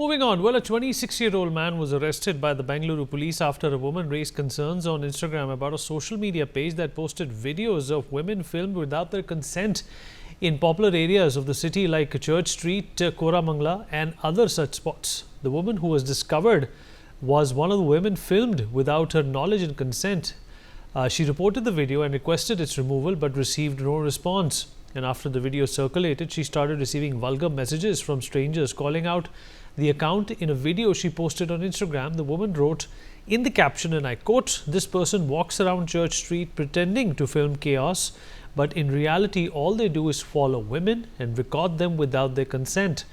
Moving on, well, a 26-year-old man was arrested by the Bengaluru police after a woman raised concerns on Instagram about a social media page that posted videos of women filmed without their consent in popular areas of the city like Church Street, Koramangala and other such spots. The woman who was discovered was one of the women filmed without her knowledge and consent. She reported the video and requested its removal but received no response. And after the video circulated, she started receiving vulgar messages from strangers calling out the account. In a video she posted on Instagram, the woman wrote in the caption, and I quote, "This person walks around Church Street pretending to film chaos, but in reality all they do is follow women and record them without their consent."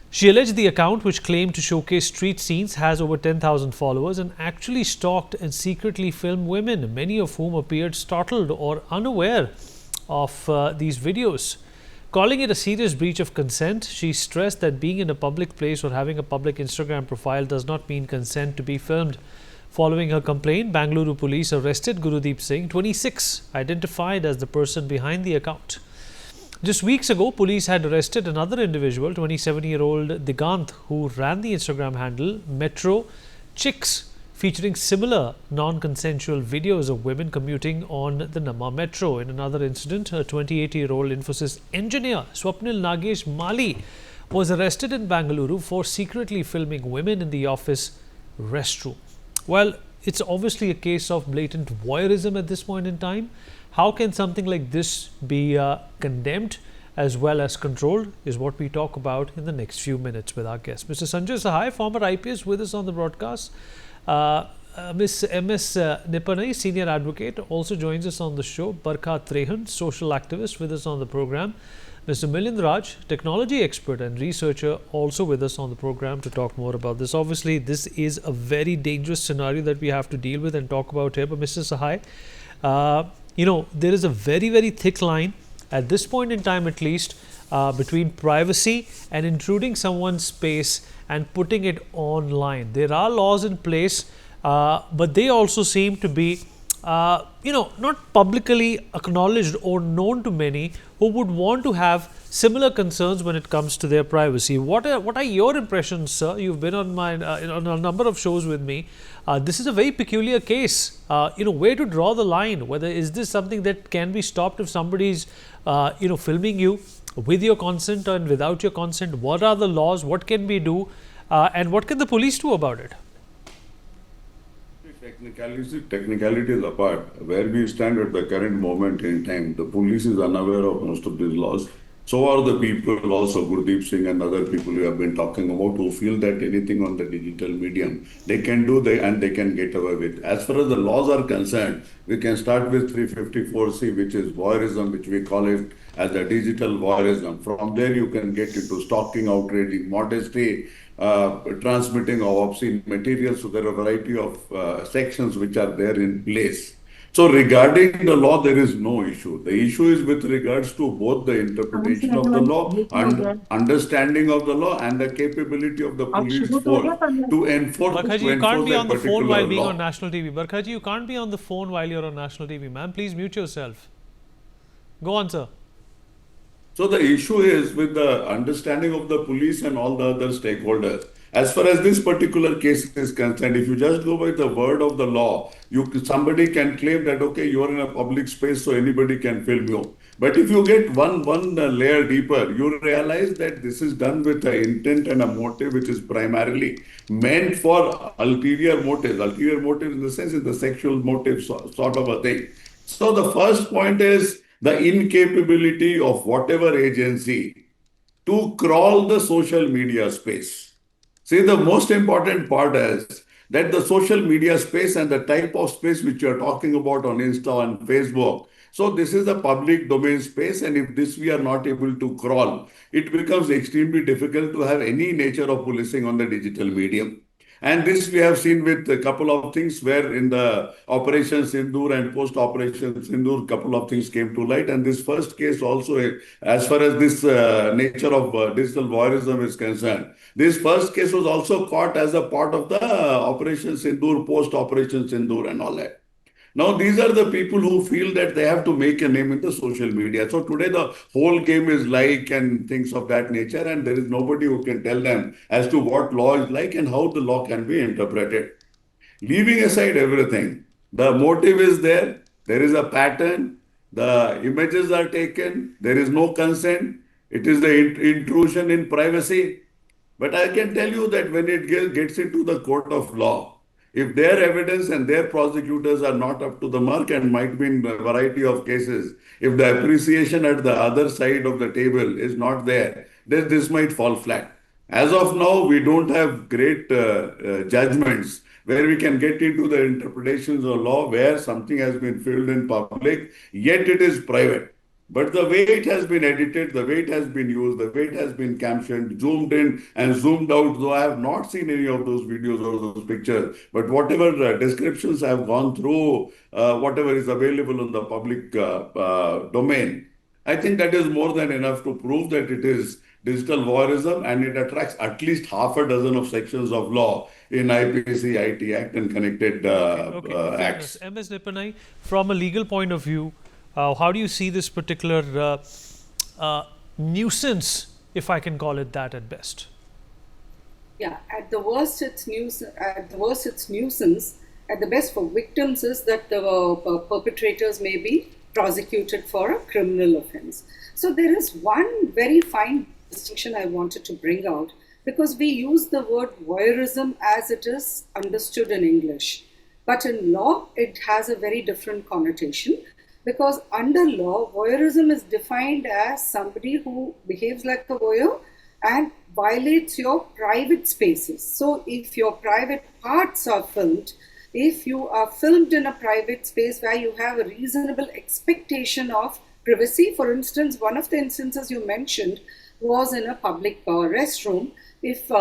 She alleged the account, which claimed to showcase street scenes, has over 10,000 followers and actually stalked and secretly filmed women, many of whom appeared startled or unaware of these videos. Calling it a serious breach of consent, she stressed that being in a public place or having a public Instagram profile does not mean consent to be filmed. Following her complaint, Bengaluru police arrested Gurudeep Singh, 26, identified as the person behind the account. Just weeks ago, police had arrested another individual, 27-year-old Digant, who ran the Instagram handle Metro Chicks, featuring similar non-consensual videos of women commuting on the Namma Metro. In another incident, a 28-year-old Infosys engineer, Swapnil Nagesh Mali, was arrested in Bengaluru for secretly filming women in the office restroom. Well, it's obviously a case of blatant voyeurism at this point in time. How can something like this be condemned as well as controlled is what we talk about in the next few minutes with our guest. Mr. Sanjay Sahai, former IPS, with us on the broadcast. Ms. M.S. Nipanai, senior advocate, also joins us on the show. Barkha Trehan, social activist, with us on the program. Mr. Milind Raj, technology expert and researcher, also with us on the program to talk more about this. Obviously, this is a very dangerous scenario that we have to deal with and talk about here. But Mr. Sahai, there is a very, very thick line at this point in time, at least, between privacy and intruding someone's space and putting it online. There are laws in place, but they also seem to be, not publicly acknowledged or known to many who would want to have similar concerns when it comes to their privacy. What are your impressions, sir? You've been on on a number of shows with me. This is a very peculiar case. Where to draw the line? Whether is this something that can be stopped if somebody's, filming you with your consent and without your consent? What are the laws? What can we do? And what can the police do about it? Technicalities apart, where we stand at the current moment in time, the police is unaware of most of these laws. So are the people, also Gurudeep Singh and other people we have been talking about, who feel that anything on the digital medium they can do and they can get away with. As far as the laws are concerned, we can start with 354C, which is voyeurism, which we call it as the digital voyeurism. From there, you can get into stalking, outraging modesty, transmitting of obscene material. So there are a variety of sections which are there in place. So regarding the law, there is no issue. The issue is with regards to both the interpretation of the law, understanding of the law, and the capability of the police force to enforce. Barkhaji, you can't be on the phone while being on national TV. Barkhaji, you can't be on the phone while you're on national TV, ma'am. Please mute yourself. Go on, sir. So the issue is with the understanding of the police and all the other stakeholders. As far as this particular case is concerned, if you just go by the word of the law, somebody can claim that, okay, you are in a public space, so anybody can film you. But if you get one layer deeper, you realize that this is done with an intent and a motive which is primarily meant for ulterior motives. Ulterior motive in the sense is the sexual motive sort of a thing. So the first point is the incapability of whatever agency to crawl the social media space. See, the most important part is that the social media space and the type of space which you are talking about on Insta and Facebook. So this is a public domain space, and if this we are not able to crawl, it becomes extremely difficult to have any nature of policing on the digital medium. And this we have seen with a couple of things where in the Operation Sindoor and post-Operation Sindoor, couple of things came to light. And this first case also, as far as this nature of digital voyeurism is concerned, this first case was also caught as a part of the Operation Sindoor, post-Operation Sindoor and all that. Now, these are the people who feel that they have to make a name in the social media. So today the whole game is like and things of that nature, and there is nobody who can tell them as to what law is like and how the law can be interpreted. Leaving aside everything, the motive is there is a pattern, the images are taken, there is no consent, it is the intrusion in privacy. But I can tell you that when it gets into the court of law, if their evidence and their prosecutors are not up to the mark, and might be in a variety of cases, if the appreciation at the other side of the table is not there, then this might fall flat. As of now, we don't have great judgments where we can get into the interpretations of law where something has been filmed in public, yet it is private. But the way it has been edited, the way it has been used, the way it has been captioned, zoomed in and zoomed out, though I have not seen any of those videos or those pictures, but whatever descriptions I have gone through, whatever is available in the public domain, I think that is more than enough to prove that it is digital voyeurism, and it attracts at least half a dozen of sections of law in IPC, IT Act and connected Fair acts. enough. MS Nipanai, from a legal point of view, how do you see this particular nuisance, if I can call it that at best? Yeah, at the worst it's nuisance. At the best for victims is that the perpetrators may be prosecuted for a criminal offense. So there is one very fine distinction I wanted to bring out, because we use the word voyeurism as it is understood in English. But in law, it has a very different connotation, because under law, voyeurism is defined as somebody who behaves like a voyeur and violates your private spaces. So if your private parts are filmed, if you are filmed in a private space where you have a reasonable expectation of privacy, for instance, one of the instances you mentioned was in a public restroom. If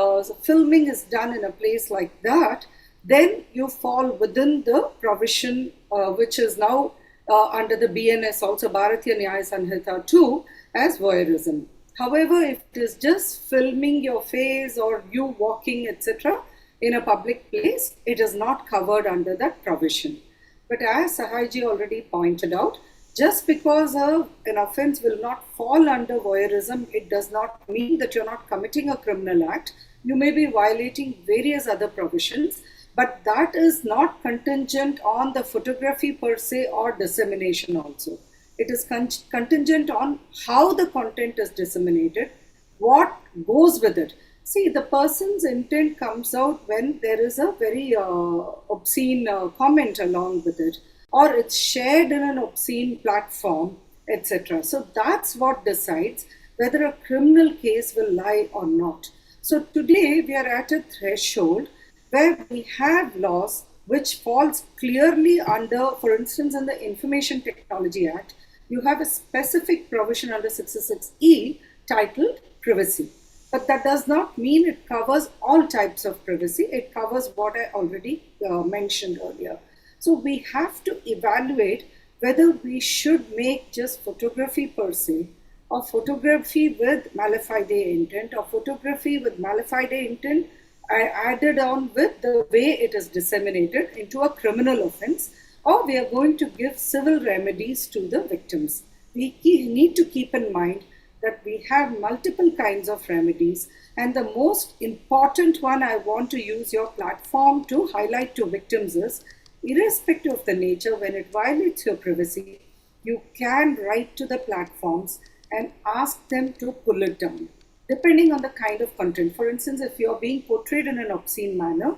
filming is done in a place like that, then you fall within the provision which is now under the BNS, also Bharatiya Nyaya Sanhita 2, as voyeurism. However, if it is just filming your face or you walking, etc., in a public place, it is not covered under that provision. But as Sahayji already pointed out, just because an offense will not fall under voyeurism, it does not mean that you're not committing a criminal act. You may be violating various other provisions, but that is not contingent on the photography per se or dissemination also. It is contingent on how the content is disseminated, what goes with it. See, the person's intent comes out when there is a very obscene comment along with it, or it's shared in an obscene platform, etc. So that's what decides whether a criminal case will lie or not. So today we are at a threshold where we have laws which falls clearly under, for instance, in the Information Technology Act, you have a specific provision under 66E titled privacy. But that does not mean it covers all types of privacy. It covers what I already mentioned earlier. So we have to evaluate whether we should make just photography per se, or photography with mala fide intent, or photography with mala fide intent added on with the way it is disseminated into a criminal offense, or we are going to give civil remedies to the victims. We need to keep in mind that we have multiple kinds of remedies, and the most important one I want to use your platform to highlight to victims is, irrespective of the nature, when it violates your privacy, you can write to the platforms and ask them to pull it down, depending on the kind of content. For instance, if you're being portrayed in an obscene manner,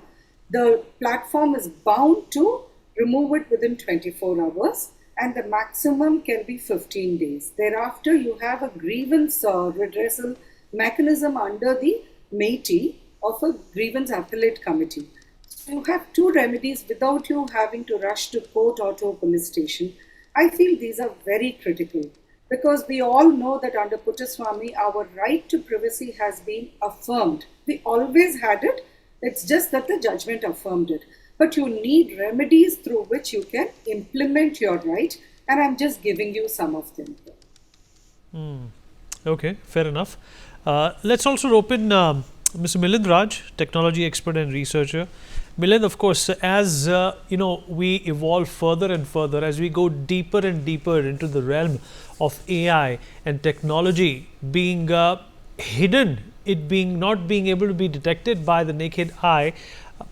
the platform is bound to remove it within 24 hours, and the maximum can be 15 days. Thereafter, you have a grievance redressal mechanism under the MAITI of a grievance appellate committee. So you have two remedies without you having to rush to court or to a police station. I feel these are very critical, because we all know that under Puttaswamy, our right to privacy has been affirmed. We always had it, it's just that the judgment affirmed it. But you need remedies through which you can implement your right, and I'm just giving you some of them. Okay, fair enough. Let's also open Mr. Milind Raj, technology expert and researcher. Milind, of course, as we evolve further and further, as we go deeper and deeper into the realm of AI and technology being hidden, it being not being able to be detected by the naked eye,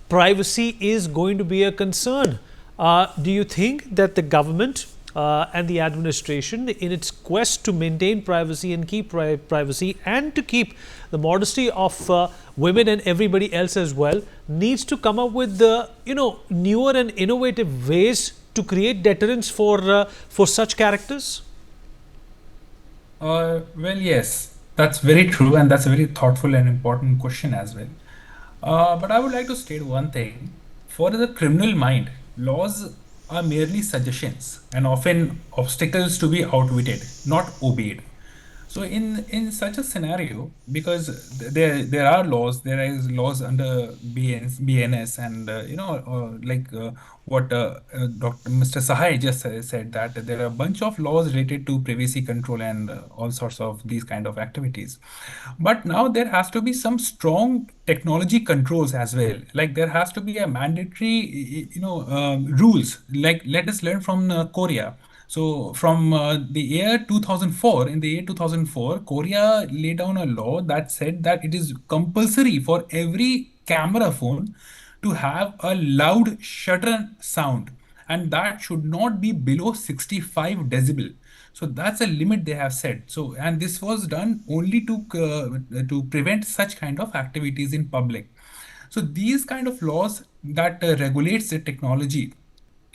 privacy is going to be a concern. Do you think that the government and the administration, in its quest to maintain privacy and keep privacy and to keep the modesty of women and everybody else as well, needs to come up with the newer and innovative ways to create deterrence for such characters? Well, yes, that's very true, and that's a very thoughtful and important question as well. But I would like to state one thing. For the criminal mind, laws are merely suggestions and often obstacles to be outwitted, not obeyed. So in such a scenario, because there are laws, there is laws under BNS, and what Dr. Mr. Sahai just said, that there are a bunch of laws related to privacy control and all sorts of these kind of activities. But now there has to be some strong technology controls as well. Like there has to be a mandatory, rules. Like let us learn from Korea. So from the year 2004, in the year 2004, Korea laid down a law that said that it is compulsory for every camera phone to have a loud shutter sound, and that should not be below 65 decibel. So that's a limit they have set. So, and this was done only to prevent such kind of activities in public. So these kind of laws that regulates the technology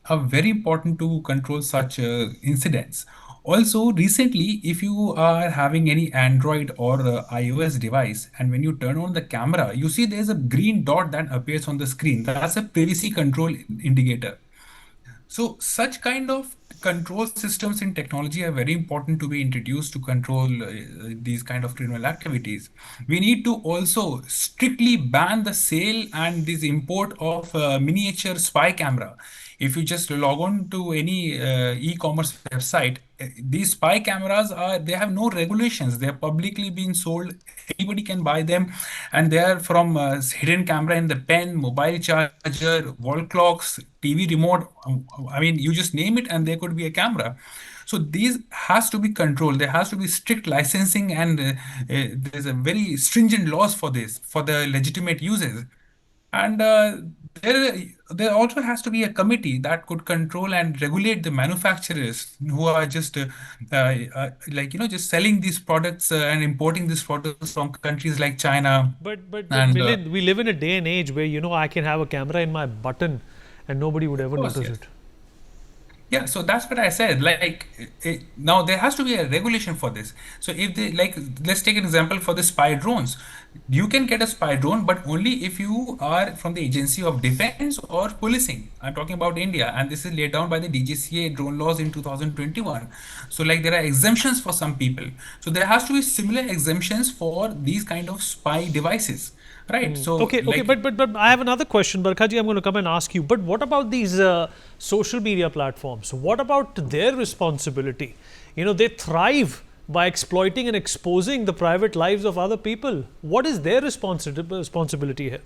are very important to control such incidents. Also, recently, if you are having any Android or iOS device, and when you turn on the camera, you see there's a green dot that appears on the screen. That's a privacy control indicator. So such kind of control systems in technology are very important to be introduced to control these kind of criminal activities. We need to also strictly ban the sale and this import of miniature spy camera. If you just log on to any e-commerce website, these spy cameras they have no regulations. They're publicly being sold. Anybody can buy them, and they are from hidden camera in the pen, mobile charger, wall clocks, TV remote. I mean, you just name it, and there could be a camera. So these has to be controlled. There has to be strict licensing, and there's a very stringent laws for this for the legitimate users. And there also has to be a committee that could control and regulate the manufacturers who are just just selling these products and importing these products from countries like China. But And Milind, we live in a day and age where I can have a camera in my button and nobody would ever of course, notice yes. it. Yeah, so that's what I said. Now there has to be a regulation for this. So if they let's take an example for the spy drones. You can get a spy drone, but only if you are from the Agency of Defense or Policing. I'm talking about India, and this is laid down by the DGCA drone laws in 2021. So there are exemptions for some people. So there has to be similar exemptions for these kind of spy devices. Right. So Okay, but I have another question, Barkhaji. I'm going to come and ask you. But what about these social media platforms? What about their responsibility? They thrive by exploiting and exposing the private lives of other people. What is their responsibility here?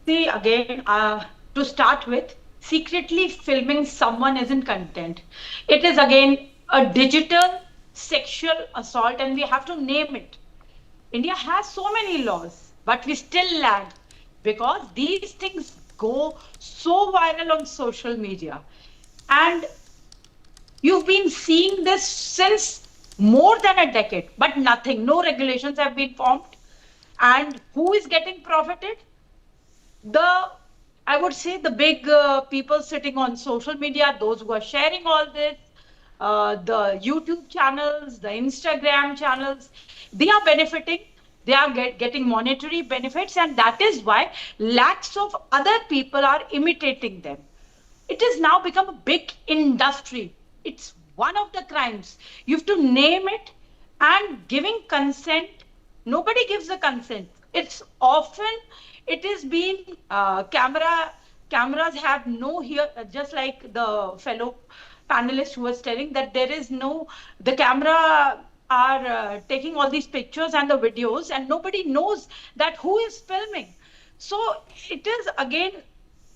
See, again, to start with, secretly filming someone isn't content. It is again a digital sexual assault, and we have to name it. India has so many laws, but we still lag because these things go so viral on social media. And you've been seeing this since more than a decade, but nothing, no regulations have been formed. And who is getting profited? I would say the big people sitting on social media, those who are sharing all this, the YouTube channels, the Instagram channels, they are benefiting. They are getting monetary benefits, and that is why lakhs of other people are imitating them. It has now become a big industry. It's one of the crimes. You have to name it, and giving consent, nobody gives the consent. It's often, it is being, cameras have no here, just like the fellow panelist who was telling that there is no, the camera are taking all these pictures and the videos, and nobody knows that who is filming. So it is again,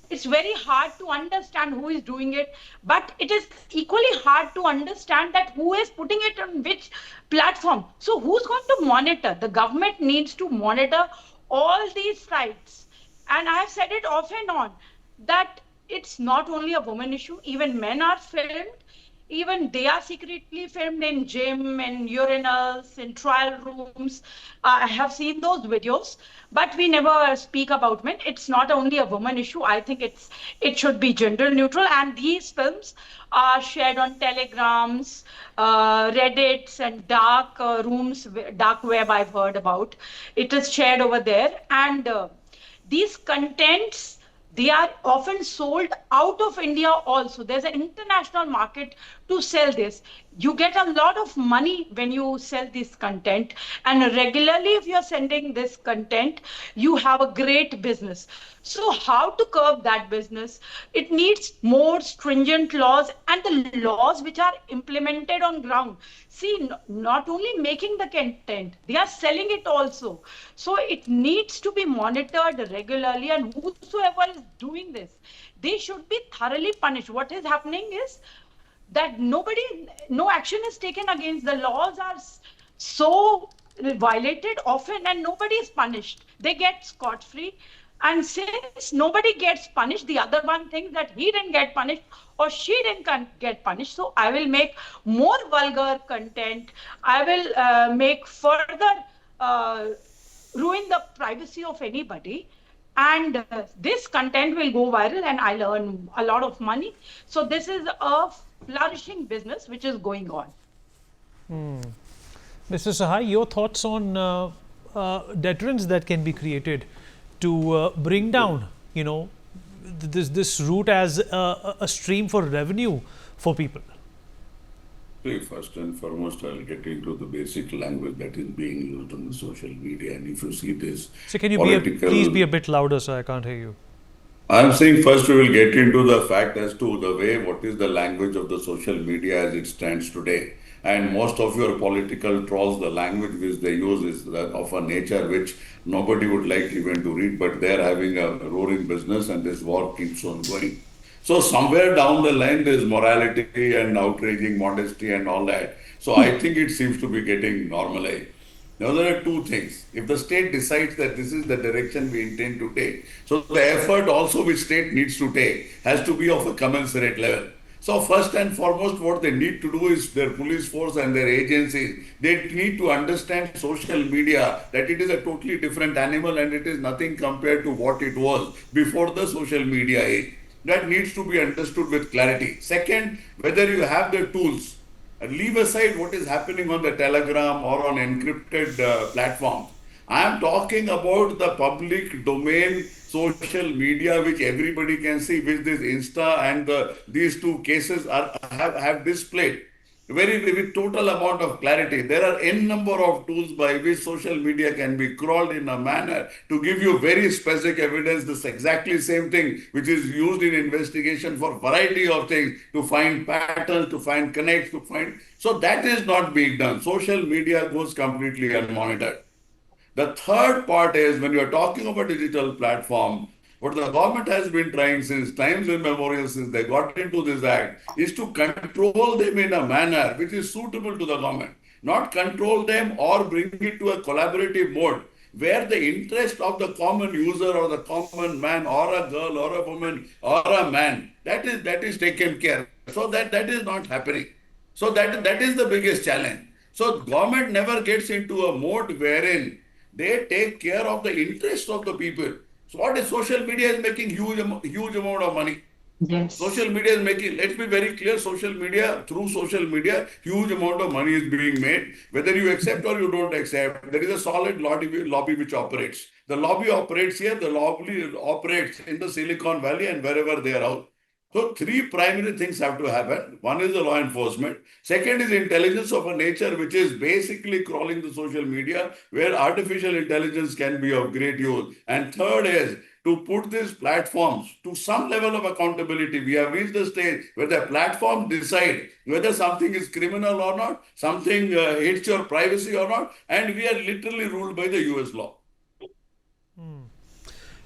it's very hard to understand who is doing it, but it is equally hard to understand that who is putting it on which platform. So who's going to monitor? The government needs to monitor all these sites. And I have said it off and on that it's not only a woman issue, even men are filmed. Even they are secretly filmed in gym and urinals in trial rooms. I have seen those videos, but we never speak about men. It's not only a woman issue. I think it should be gender neutral. And these films are shared on telegrams, Reddits, and dark rooms, dark web. I've heard about. It is shared over there, and these contents, they are often sold out of India also. There's an international market to sell this. You get a lot of money when you sell this content, and regularly if you're sending this content, you have a great business. So how to curb that business? It needs more stringent laws, and the laws which are implemented on ground. See, not only making the content, they are selling it also. So it needs to be monitored regularly, and whosoever is doing this, they should be thoroughly punished. What is happening is that no action is taken against. The laws are so violated often, and nobody is punished. They get scot-free. And since nobody gets punished, the other one thinks that he didn't get punished or she didn't get punished. So I will make more vulgar content. I will make further ruin the privacy of anybody. And this content will go viral, and I'll earn a lot of money. So this is a flourishing business which is going on. Mr. Sahai, your thoughts on deterrents that can be created to bring down, this route as a stream for revenue for people? See, first and foremost, I'll get into the basic language that is being used on the social media. And if you see this, So can you please be a bit louder, sir? I can't hear you. I'm saying first we will get into the fact as to the way, what is the language of the social media as it stands today. And most of your political trolls, the language which they use is of a nature which nobody would like even to read, but they're having a roaring business, and this war keeps on going. So somewhere down the line, there's morality and outraging modesty and all that. So I think it seems to be getting normalized. Now, there are two things. If the state decides that this is the direction we intend to take, so the effort also which state needs to take has to be of a commensurate level. So first and foremost, what they need to do is their police force and their agencies, they need to understand social media, that it is a totally different animal and it is nothing compared to what it was before the social media age. That needs to be understood with clarity. Second, whether you have the tools, leave aside what is happening on the Telegram or on encrypted platforms. I am talking about the public domain social media which everybody can see, which this Insta and these two cases have displayed with total amount of clarity. There are n number of tools by which social media can be crawled in a manner to give you very specific evidence. This exactly same thing which is used in investigation for variety of things, to find patterns, to find connects, to find. So that is not being done. Social media goes completely unmonitored. The third part is, when you are talking about digital platform, what the government has been trying since times immemorial, since they got into this act, is to control them in a manner which is suitable to the government. Not control them or bring it to a collaborative mode where the interest of the common user or the common man or a girl or a woman or a man, that is taken care of. So that is not happening. So that is the biggest challenge. So government never gets into a mode wherein they take care of the interest of the people. So what is social media is making huge amount of money. Yes. Social media is making, let's be very clear, through social media, huge amount of money is being made. Whether you accept or you don't accept, there is a solid lobby which operates. The lobby operates here, the lobby operates in the Silicon Valley and wherever they are out. So three primary things have to happen. One is the law enforcement. Second is intelligence of a nature which is basically crawling the social media, where artificial intelligence can be of great use. And third is to put these platforms to some level of accountability. We have reached the stage where the platforms decide whether something is criminal or not, something hits your privacy or not, and we are literally ruled by the US law.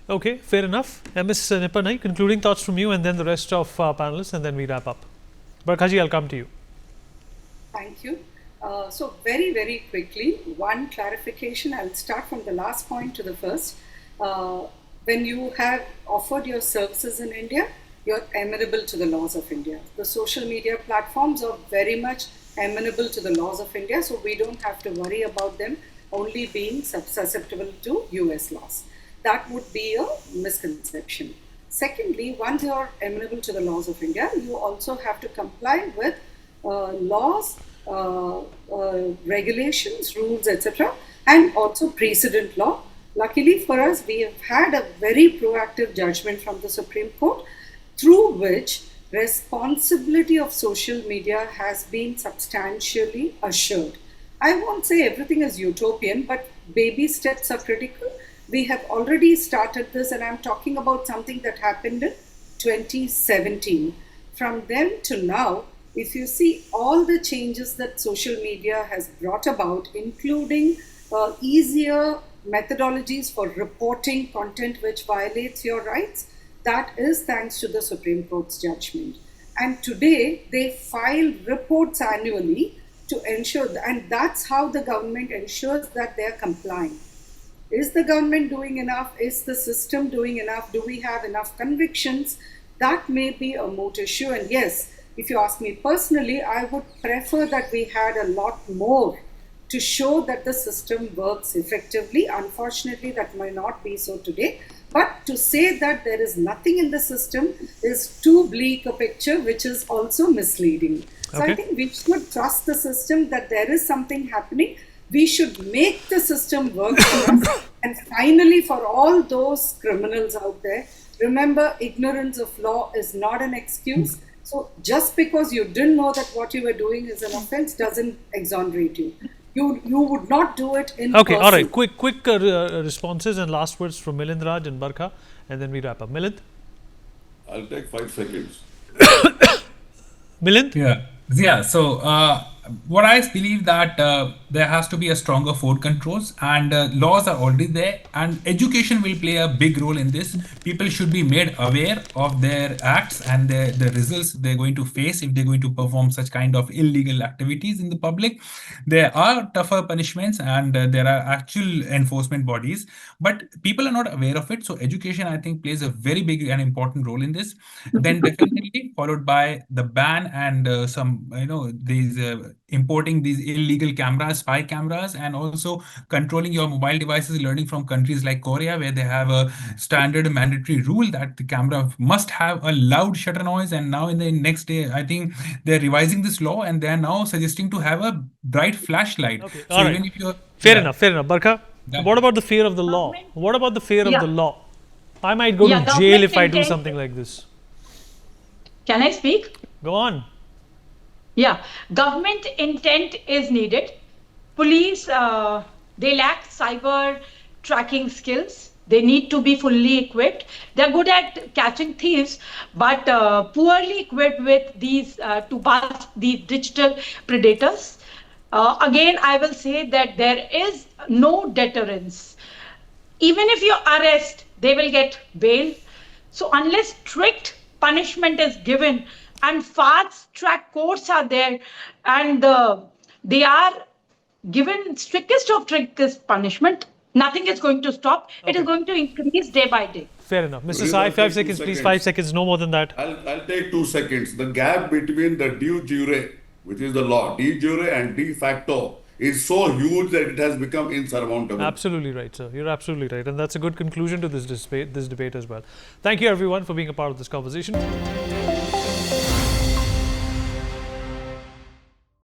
Okay, fair enough. Ms. Nipanai, concluding thoughts from you and then the rest of panelists, and then we wrap up. Barkhaji, I'll come to you. Thank you. So very, very quickly, one clarification. I'll start from the last point to the first. When you have offered your services in India, you're amenable to the laws of India. The social media platforms are very much amenable to the laws of India, so we don't have to worry about them only being susceptible to US laws. That would be a misconception. Secondly, once you're amenable to the laws of India, you also have to comply with laws, regulations, rules, etc., and also precedent law. Luckily for us, we have had a very proactive judgment from the Supreme Court, through which responsibility of social media has been substantially assured. I won't say everything is utopian, but baby steps are critical. We have already started this, and I'm talking about something that happened in 2017. From then to now, if you see all the changes that social media has brought about, including easier methodologies for reporting content which violates your rights, that is thanks to the Supreme Court's judgment. And today, they file reports annually to ensure, and that's how the government ensures that they're complying. Is the government doing enough? Is the system doing enough? Do we have enough convictions? That may be a moot issue. And yes, if you ask me personally, I would prefer that we had a lot more to show that the system works effectively. Unfortunately, that might not be so today. But to say that there is nothing in the system is too bleak a picture, which is also misleading. So I think we should trust the system that there is something happening. We should make the system work for us. And finally, for all those criminals out there, remember, ignorance of law is not an excuse. So just because you didn't know that what you were doing is an offense doesn't exonerate you. You would not do it in person. All right. Quick responses and last words from Milind Raj and Barkha, and then we wrap up. Milind? I'll take 5 seconds. Milind? Yeah. So what I believe that there has to be a stronger forward controls, and laws are already there, and education will play a big role in this. People should be made aware of their acts and the results they're going to face if they're going to perform such kind of illegal activities in the public. There are tougher punishments, and there are actual enforcement bodies, but people are not aware of it. So education, I think, plays a very big and important role in this. Then definitely followed by the ban and some, these importing these illegal cameras, spy cameras, and also controlling your mobile devices, learning from countries like Korea, where they have a standard mandatory rule that the camera must have a loud shutter noise. And now in the next day, I think they're revising this law, and they're now suggesting to have a bright flashlight. Okay. So all right. even if you're Fair enough. Barkha, what about the fear of the law? What about the fear of the law? I might go to jail if I do something like this. Can I speak? Go on. Yeah, government intent is needed. Police, they lack cyber tracking skills. They need to be fully equipped. They're good at catching thieves, but poorly equipped with these to bust these digital predators. Again, I will say that there is no deterrence. Even if you arrest, they will get bail. So unless strict punishment is given and fast track courts are there, and they are given strictest of strictest punishment, nothing is going to stop. It is going to increase day by day. Fair enough. Mr. Sai, 5 seconds, please. 5 seconds, no more than that. I'll take 2 seconds. The gap between the de jure, which is the law, de jure and de facto, is so huge that it has become insurmountable. Absolutely right, sir. You're absolutely right. And that's a good conclusion to this debate as well. Thank you, everyone, for being a part of this conversation.